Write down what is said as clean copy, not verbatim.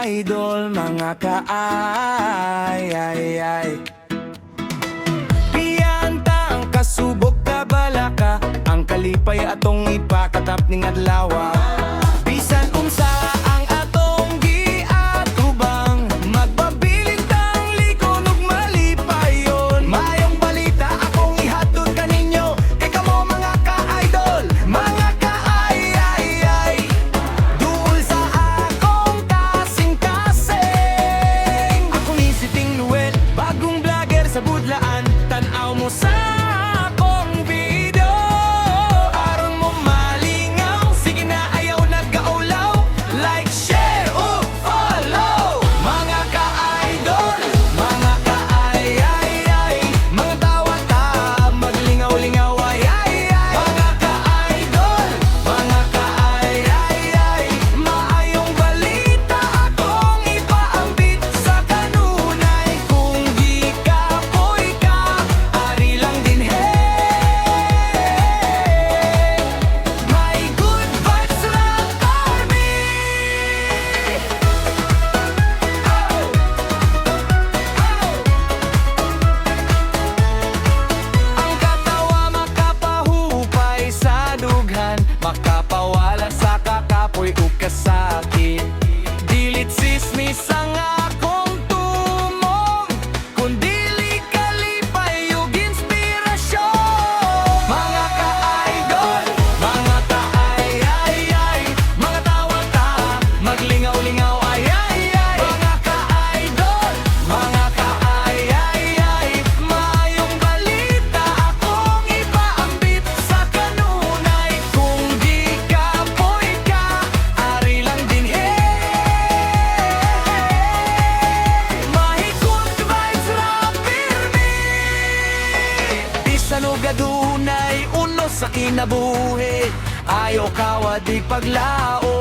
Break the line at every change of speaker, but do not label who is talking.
ka-idol, mga ka-ay. Piyanta ang kasubok ka balaka, ang kalipay atong ipakatap ning adlawa. Bisan unsa ang atong giatubang, magpabilin tang likon ug malipayon. Mayong balita akong ihatod kaninyo, kay kamo mga ka-idol, mga ka-ay. Duol sa akong kasing-kasing. Ako ni si Ting Luel, bagong vlogger sa Budlaan. Tan-aw mo sa akong video, aron mo malingaw. Sige na, ayaw nagkaulaw. Like, share, o follow. Mga ka-idol, mga ka-ay. Mga tawata, maglingaw-lingaw, ay. Mga ka-idol, mga ka-ay. Maayong balita akong ipaambit sa kanunay. Kung di kapoy ka, ari lang din may good vibes lang kami. Ang katawa makapahupay sa dughan, makapawala sa kakapoy ug kasakit. Dilit sismis ang akong tumong, kundili kalipay ug inspirasyon. Mga ka-idol, mga ka-ay. Mga tawata, maglingaw-lingaw, ay. Mga ka-idol, mga ka-ay. Mayong balita akong ipaambit sa kanunay. Kung di kapoy ka, ari lang din mahigod vibes ra pirmi. Bisan og adunay uno sa kinabuhi, ayaw kawa di paglaom.